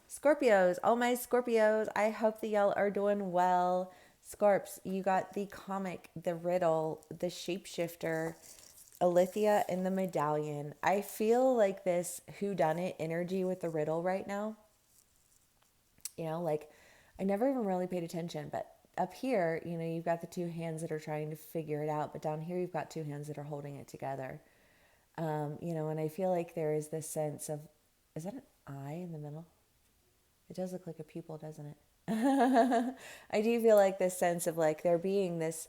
Scorpios, oh my Scorpios, I hope that y'all are doing well. Scorps, you got the comic, the riddle, the shapeshifter, Alithia, and the medallion. I feel like this whodunit energy with the riddle right now. Like I never even really paid attention, but up here, you've got the two hands that are trying to figure it out, but down here, you've got two hands that are holding it together. And I feel like there is this sense of, is that an eye in the middle? It does look like a pupil, doesn't it? I do feel like this sense of like there being this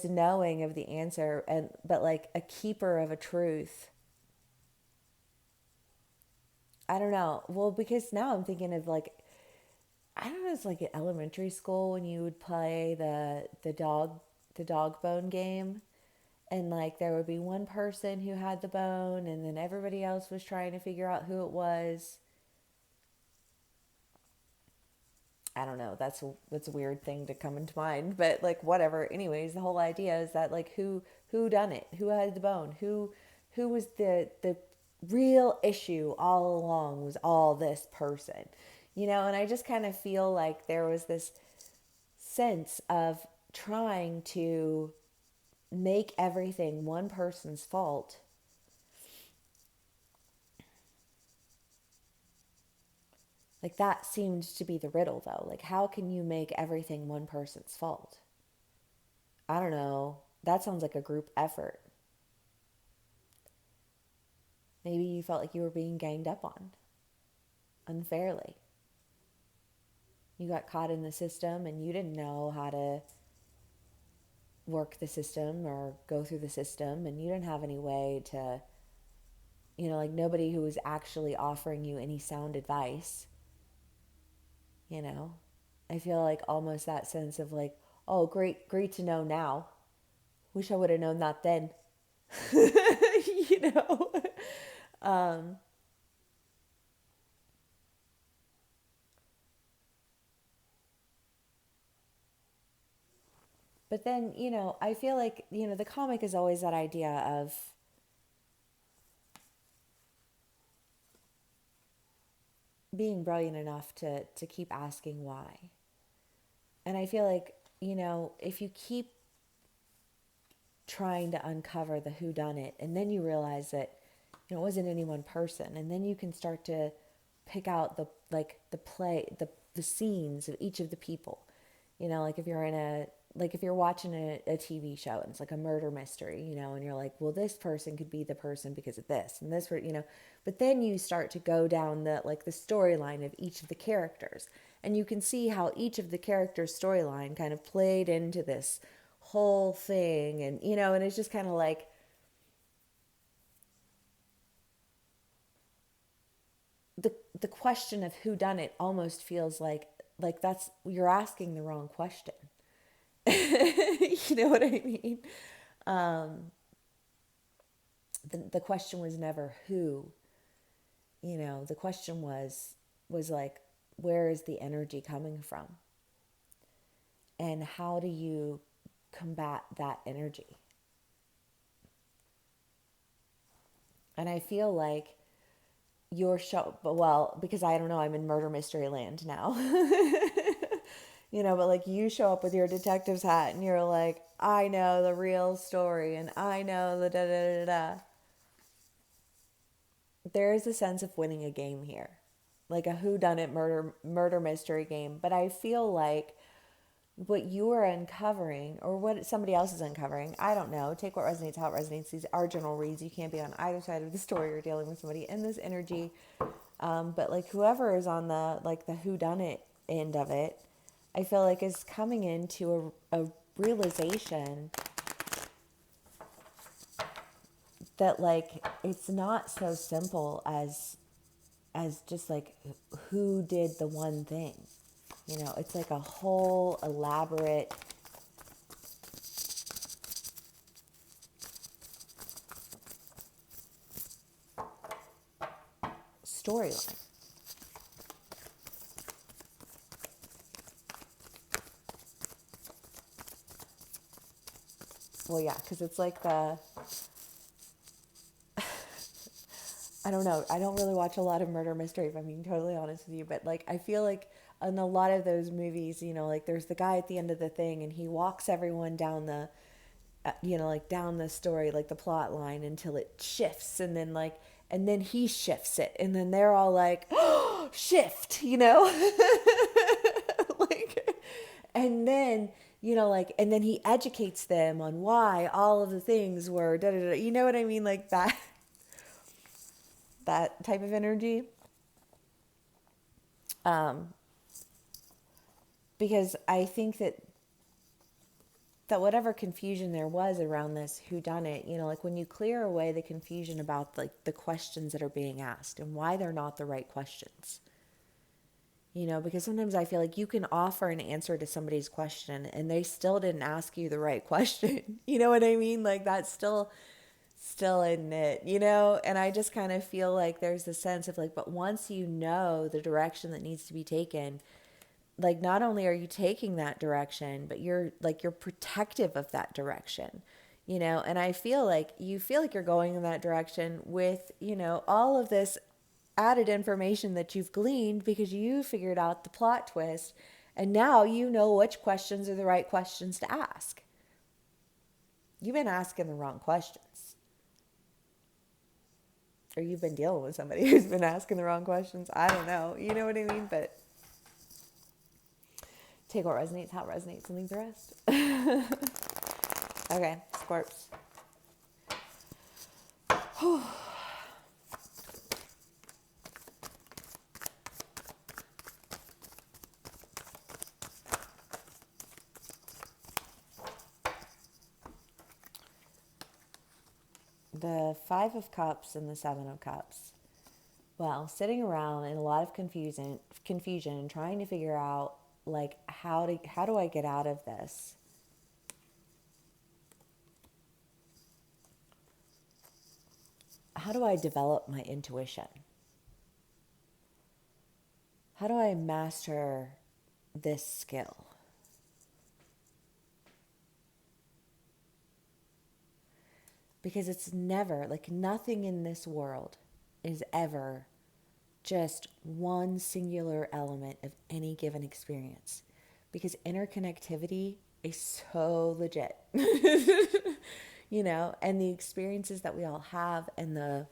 knowing of the answer, and but like a keeper of a truth. I don't know. Well, because now I'm thinking of like, I don't know, it's like in elementary school when you would play the dog bone game, and like there would be one person who had the bone and then everybody else was trying to figure out who it was. I don't know. That's a weird thing to come into mind, but like whatever. Anyways, the whole idea is that like who done it? Who had the bone? Who was the real issue all along was all this person. And I just kind of feel like there was this sense of trying to make everything one person's fault. Like that seemed to be the riddle though. Like how can you make everything one person's fault? I don't know. That sounds like a group effort. Maybe you felt like you were being ganged up on unfairly. You got caught in the system and you didn't know how to work the system or go through the system, and you didn't have any way to, like nobody who was actually offering you any sound advice, you know. I feel like almost that sense of like, oh, great to know now. Wish I would have known that then. you know. Um, but then, I feel like, the comic is always that idea of being brilliant enough to keep asking why. And I feel like, if you keep trying to uncover the who done it, and then you realize that it wasn't any one person, and then you can start to pick out the play, the scenes of each of the people. Like if you're in a like if you're watching a TV show and it's like a murder mystery, and you're like, well, this person could be the person because of this and this, but then you start to go down the storyline of each of the characters, and you can see how each of the characters' storyline kind of played into this whole thing, and and it's just kind of like the question of who done it almost feels like that's you're asking the wrong question. You know what I mean? The question was never who. The question was like, where is the energy coming from, and how do you combat that energy? And I feel like your show, well, because I don't know, I'm in murder mystery land now. But like you show up with your detective's hat and you're like, I know the real story and I know the da da da da. There is a sense of winning a game here, like a whodunit murder mystery game. But I feel like what you are uncovering or what somebody else is uncovering, I don't know. Take what resonates, how it resonates. These are general reads. You can't be on either side of the story or dealing with somebody in this energy. But like whoever is on the whodunit end of it, I feel like is coming into a realization that like it's not so simple as just like who did the one thing. It's like a whole elaborate storyline. Well, yeah, because it's like I don't know. I don't really watch a lot of murder mystery, if I'm being totally honest with you. But like, I feel like in a lot of those movies, like there's the guy at the end of the thing, and he walks everyone down the, like down the story, like the plot line until it shifts, and then and then he shifts it, and then they're all like, oh, shift. Like, and then and then he educates them on why all of the things were da da da. You know what I mean? Like that type of energy. Um, because I think that whatever confusion there was around this whodunit, like when you clear away the confusion about like the questions that are being asked and why they're not the right questions. Because sometimes I feel like you can offer an answer to somebody's question and they still didn't ask you the right question. You know what I mean? Like that's still in it, And I just kind of feel like there's this sense of like, but once you know the direction that needs to be taken, like not only are you taking that direction, but you're protective of that direction, and I feel like you're going in that direction with, all of this added information that you've gleaned because you figured out the plot twist, and now you know which questions are the right questions to ask. You've been asking the wrong questions, or you've been dealing with somebody who's been asking the wrong questions. I don't know, you know what I mean? But take what resonates, how it resonates, and leave the rest. Okay, Scorps. The Five of Cups and the Seven of Cups. Well, sitting around in a lot of confusion, trying to figure out like how do I get out of this? How do I develop my intuition? How do I master this skill? Because it's never, like nothing in this world is ever just one singular element of any given experience. Because interconnectivity is so legit. And the experiences that we all have and the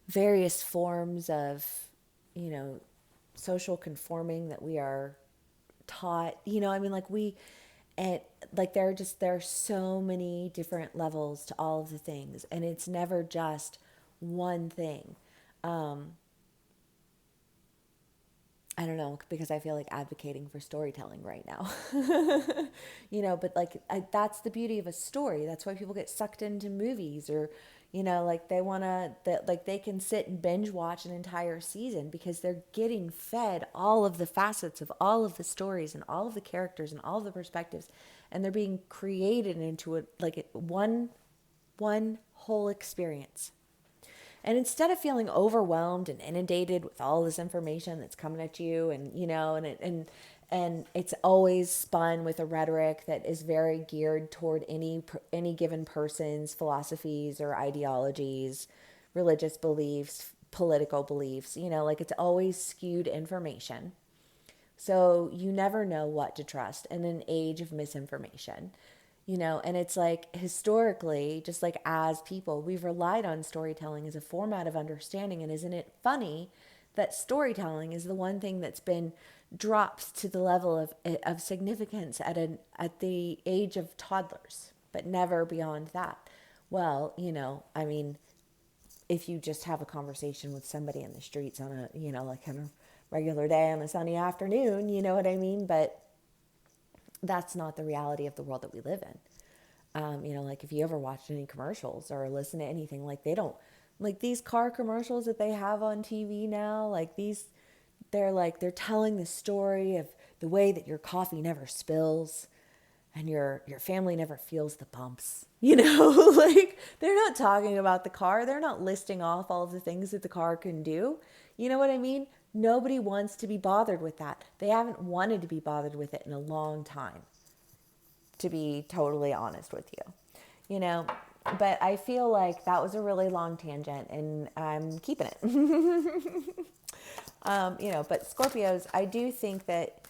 various forms of, social conforming that we are taught, I mean, like and like there are so many different levels to all of the things, and it's never just one thing. I don't know, because I feel like advocating for storytelling right now. But like that's the beauty of a story. That's why people get sucked into movies, or like they want to, like they can sit and binge watch an entire season because they're getting fed all of the facets of all of the stories and all of the characters and all of the perspectives, and they're being created into one whole experience. And instead of feeling overwhelmed and inundated with all this information that's coming at you, and and it's always spun with a rhetoric that is very geared toward any given person's philosophies or ideologies, religious beliefs, political beliefs, like it's always skewed information. So you never know what to trust in an age of misinformation. And it's like historically, just like as people, we've relied on storytelling as a format of understanding. And isn't it funny that storytelling is the one thing that's been dropped to the level of significance at the age of toddlers, but never beyond that? Well, I mean, if you just have a conversation with somebody in the streets on a, like on a regular day on a sunny afternoon, you know what I mean? But that's not the reality of the world that we live in. Like if you ever watched any commercials or listen to anything, like they don't, like these car commercials that they have on TV now, they're telling the story of the way that your coffee never spills and your family never feels the bumps. Like they're not talking about the car. They're not listing off all of the things that the car can do. You know what I mean? Nobody wants to be bothered with that. They haven't wanted to be bothered with it in a long time, to be totally honest with you. But I feel like that was a really long tangent and I'm keeping it. But Scorpios, I do think that,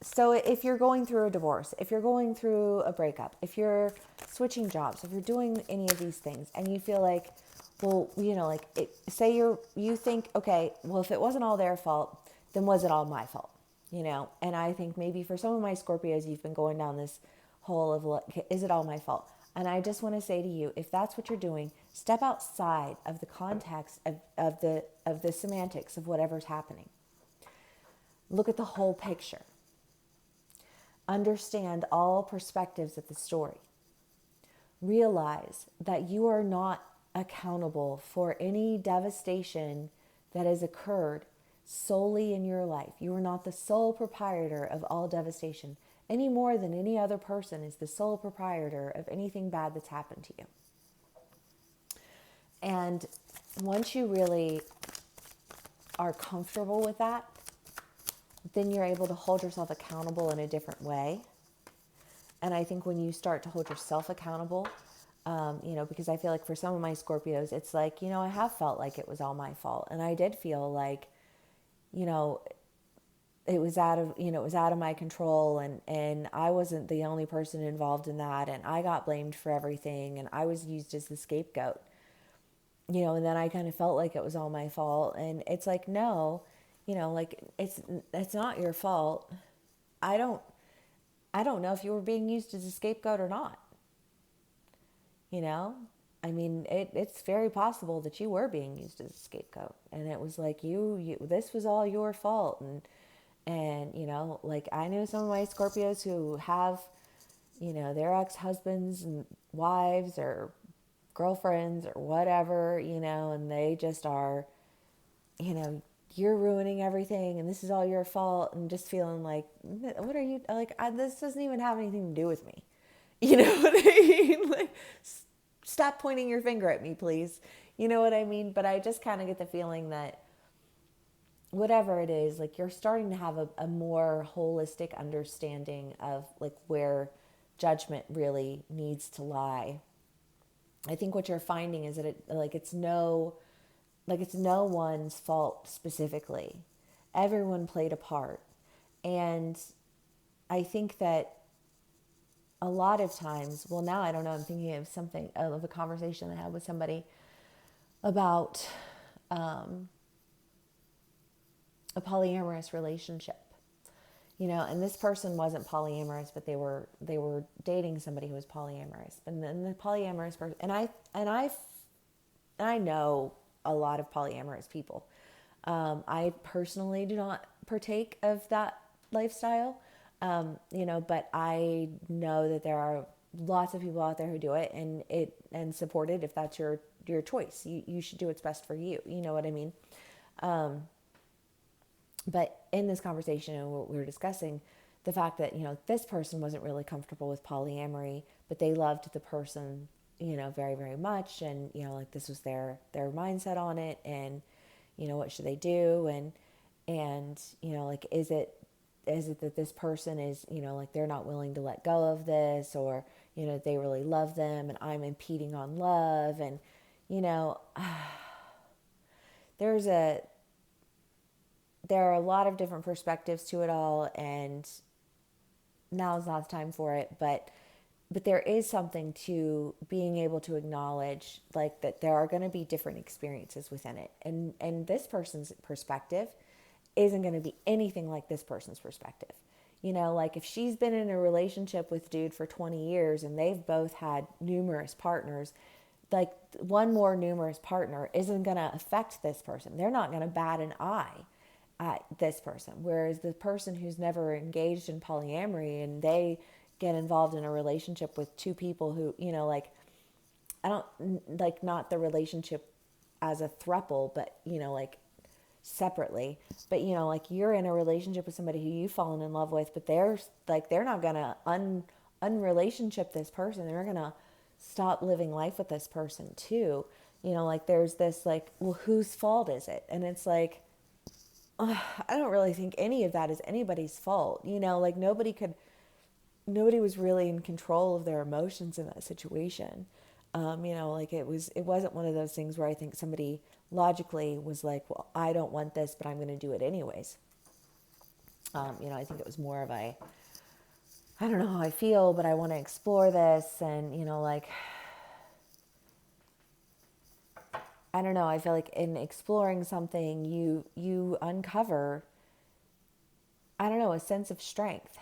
so if you're going through a divorce, if you're going through a breakup, if you're switching jobs, if you're doing any of these things and you feel like, well, say you think, okay, well, if it wasn't all their fault, then was it all my fault? And I think maybe for some of my Scorpios, you've been going down this hole of, like, is it all my fault? And I just want to say to you, if that's what you're doing, step outside of the context of the semantics of whatever's happening. Look at the whole picture. Understand all perspectives of the story. Realize that you are not accountable for any devastation that has occurred solely in your life. You are not the sole proprietor of all devastation, any more than any other person is the sole proprietor of anything bad that's happened to you. And once you really are comfortable with that, then you're able to hold yourself accountable in a different way. And I think when you start to hold yourself accountable, because I feel like for some of my Scorpios, it's like, I have felt like it was all my fault. And I did feel like, it was out of my control, and I wasn't the only person involved in that. And I got blamed for everything, and I was used as the scapegoat, and then I kind of felt like it was all my fault. And it's like, no, like it's not your fault. I don't know if you were being used as a scapegoat or not. I mean, it's very possible that you were being used as a scapegoat, and it was like you this was all your fault. And like, I know some of my Scorpios who have, their ex-husbands and wives or girlfriends or whatever, and they just are, you're ruining everything and this is all your fault, and just feeling like, what are you, like, this doesn't even have anything to do with me. You know what I mean? Like, stop pointing your finger at me, please. You know what I mean? But I just kind of get the feeling that whatever it is, like, you're starting to have a more holistic understanding of, like, where judgment really needs to lie. I think what you're finding is that it's no one's fault specifically. Everyone played a part. And I think that a lot of times, well, now I don't know, I'm thinking of a conversation I had with somebody about a polyamorous relationship, and this person wasn't polyamorous, but they were dating somebody who was polyamorous. And then the polyamorous person, and I know a lot of polyamorous people. I personally do not partake of that lifestyle, but I know that there are lots of people out there who do it, and support it if that's your choice. You should do what's best for you. You know what I mean? But in this conversation, and what we were discussing, the fact that, this person wasn't really comfortable with polyamory, but they loved the person, very, very much. And, like, this was their mindset on it. And, what should they do? And, like, is it that this person is, like, they're not willing to let go of this, or, they really love them and I'm impeding on love. And, there are a lot of different perspectives to it all, and now is not the time for it. But there is something to being able to acknowledge, like, that there are going to be different experiences within it, and this person's perspective isn't going to be anything like this person's perspective. Like, if she's been in a relationship with dude for 20 years and they've both had numerous partners, like, one more numerous partner isn't going to affect this person. They're not going to bat an eye at this person. Whereas the person who's never engaged in polyamory and they get involved in a relationship with two people who, like, I don't, like, not the relationship as a throuple, but, like, separately. But, like, you're in a relationship with somebody who you've fallen in love with, but they're not going to unrelationship this person. They're going to stop living life with this person too. Like, there's this, like, well, whose fault is it? And it's like, I don't really think any of that is anybody's fault. Like, nobody could nobody was really in control of their emotions in that situation. Like it wasn't one of those things where I think somebody logically was like, well, I don't want this, but I'm going to do it anyways. I think it was more of I don't know how I feel, but I want to explore this. And, I don't know, I feel like in exploring something, you uncover, I don't know, a sense of strength,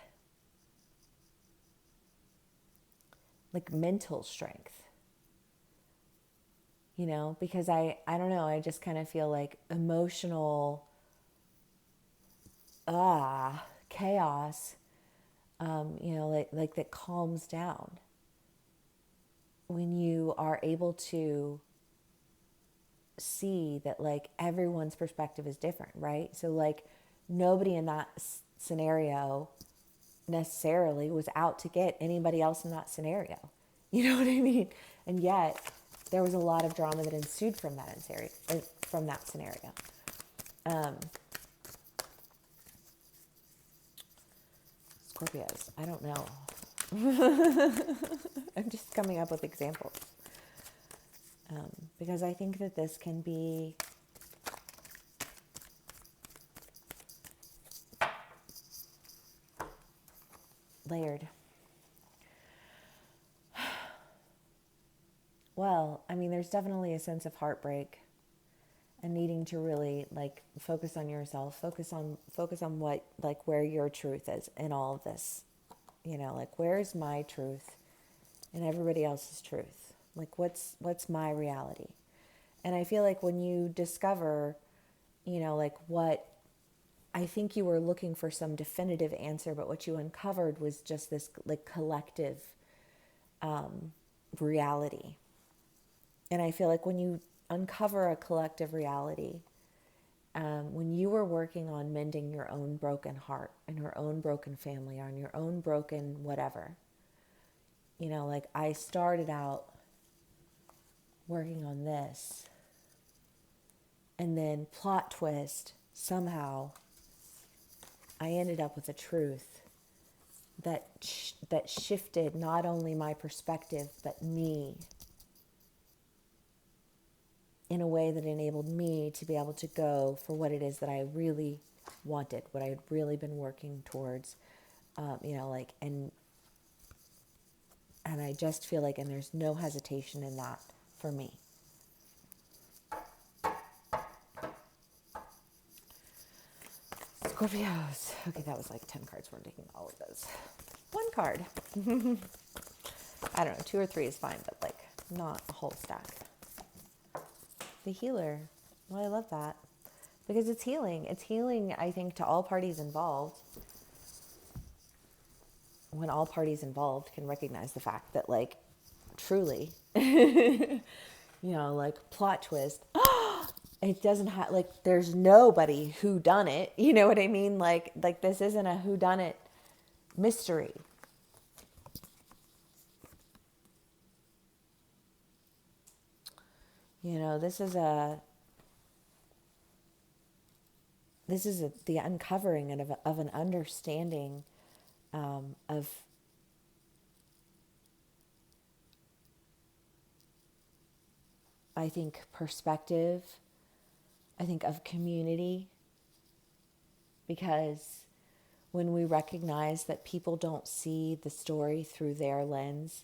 like mental strength, because I don't know, I just kind of feel like emotional chaos, like that calms down when you are able to see that like everyone's perspective is different, right? So like nobody in that scenario necessarily was out to get anybody else in that scenario. You know what I mean? And yet there was a lot of drama that ensued from that scenario. Scorpios, I don't know. I'm just coming up with examples. Because I think that this can be layered. Well, I mean, there's definitely a sense of heartbreak and needing to really like focus on yourself, focus on what, like, where your truth is in all of this. Like, where's my truth and everybody else's truth? Like, what's my reality? And I feel like when you discover, like what, I think you were looking for some definitive answer, but what you uncovered was just this like collective reality. And I feel like when you uncover a collective reality, when you were working on mending your own broken heart and your own broken family, on your own broken whatever, like I started out working on this, and then plot twist, somehow I ended up with a truth that shifted not only my perspective but me, in a way that enabled me to be able to go for what it is that I really wanted, what I had really been working towards, and I just feel like, and there's no hesitation in that for me. Scorpios. Okay, that was like 10 cards. We're taking all of those. One card. I don't know, 2 or 3 is fine, but like not a whole stack. The healer. Well, I love that. Because it's healing. It's healing, I think, to all parties involved. When all parties involved can recognize the fact that, like, truly, like, plot twist, it doesn't have, like, there's nobody who done it. You know what I mean? Like this isn't a who done it mystery. This is the uncovering of an understanding of, I think, perspective, I think of community, because when we recognize that people don't see the story through their lens,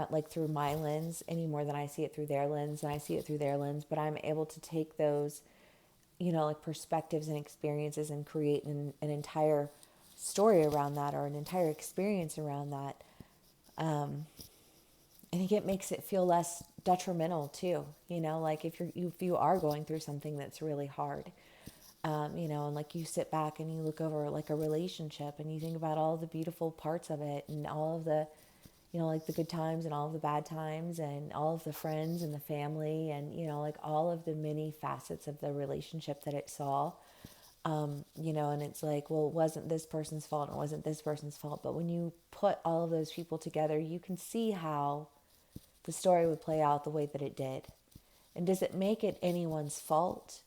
like through my lens any more than I see it through their lens, and I see it through their lens, but I'm able to take those, like perspectives and experiences and create an entire story around that, or an entire experience around that. I think it makes it feel less detrimental too, like if you are going through something that's really hard, and like you sit back and you look over like a relationship and you think about all the beautiful parts of it and all of the, like the good times and all of the bad times and all of the friends and the family and, like all of the many facets of the relationship that it saw, and it's like, well, it wasn't this person's fault, it wasn't this person's fault. But when you put all of those people together, you can see how the story would play out the way that it did. And does it make it anyone's fault?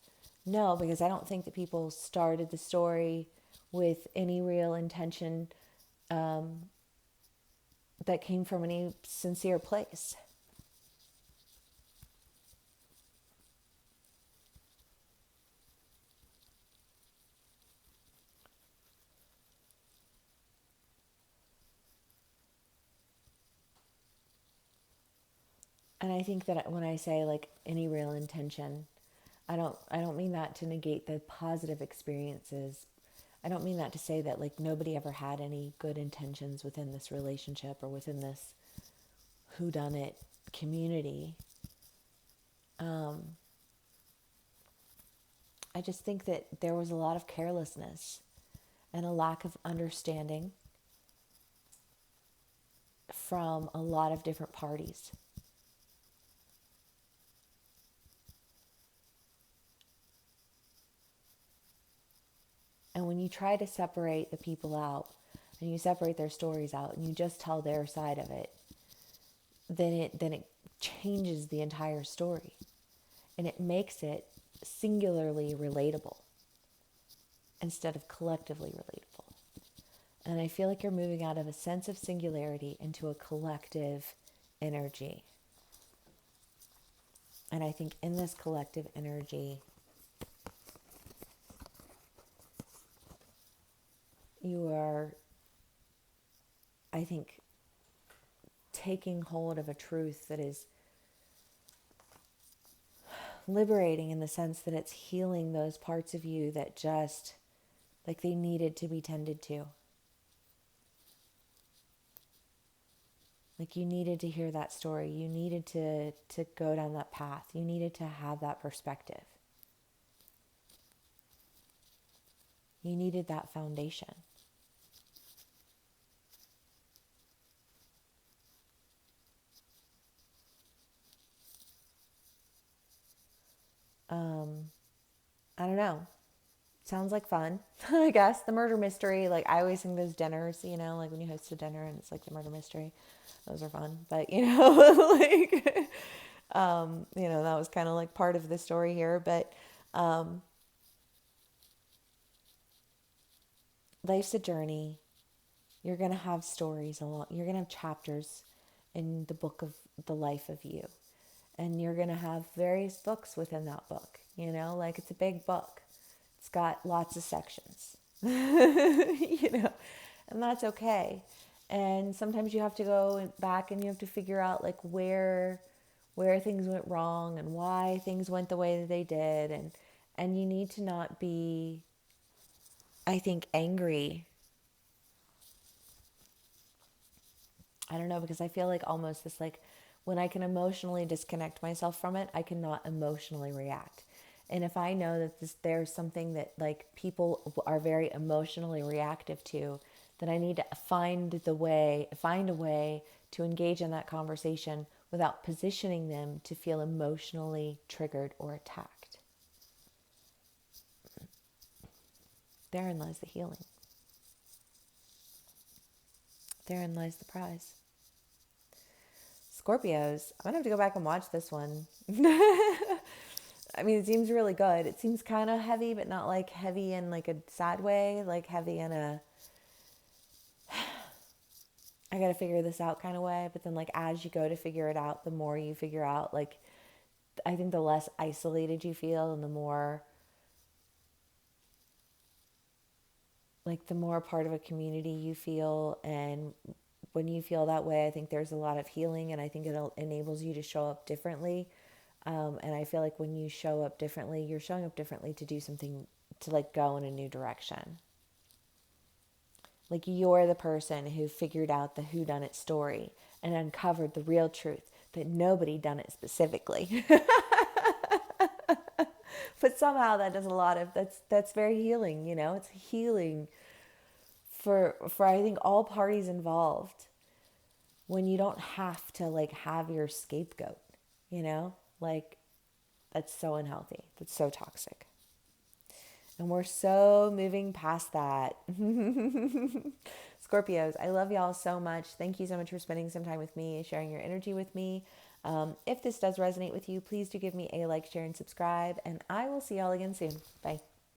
No, because I don't think that people started the story with any real intention that came from any sincere place. And I think that when I say like any real intention, I don't mean that to negate the positive experiences. I don't mean that to say that like nobody ever had any good intentions within this relationship or within this whodunit community. I just think that there was a lot of carelessness and a lack of understanding from a lot of different parties. And when you try to separate the people out and you separate their stories out and you just tell their side of it, then it changes the entire story and it makes it singularly relatable instead of collectively relatable. And I feel like you're moving out of a sense of singularity into a collective energy. And I think in this collective energy, you are, I think, taking hold of a truth that is liberating in the sense that it's healing those parts of you that just, like, they needed to be tended to. Like, you needed to hear that story. You needed to go down that path. You needed to have that perspective. You needed that foundation. I don't know. Sounds like fun, I guess. The murder mystery, like I always think those dinners, like when you host a dinner and it's like the murder mystery, those are fun. But, like, that was kind of like part of the story here. But life's a journey. You're going to have stories along, you're going to have chapters in the book of the life of you. And you're going to have various books within that book, like it's a big book. It's got lots of sections, and that's okay. And sometimes you have to go back and you have to figure out like where things went wrong and why things went the way that they did. And you need to not be, I think, angry. I don't know, because I feel like almost this, like, when I can emotionally disconnect myself from it, I cannot emotionally react. And if I know that there's something that like people are very emotionally reactive to, then I need to find a way to engage in that conversation without positioning them to feel emotionally triggered or attacked. Therein lies the healing. Therein lies the prize. Scorpios, I'm going to have to go back and watch this one. I mean, it seems really good. It seems kind of heavy, but not like heavy in like a sad way, like heavy in a I got to figure this out kind of way. But then like as you go to figure it out, the more you figure out, like I think the less isolated you feel and the more part of a community you feel. And when you feel that way, I think there's a lot of healing, and I think it enables you to show up differently. And I feel like when you show up differently, you're showing up differently to do something, to like go in a new direction. Like you're the person who figured out the whodunit story and uncovered the real truth that nobody done it specifically. But somehow that does a lot of, that's very healing, it's healing for I think all parties involved, when you don't have to like have your scapegoat, like that's so unhealthy. That's so toxic. And we're so moving past that. Scorpios, I love y'all so much. Thank you so much for spending some time with me, sharing your energy with me. If this does resonate with you, please do give me a like, share, and subscribe. And I will see y'all again soon. Bye.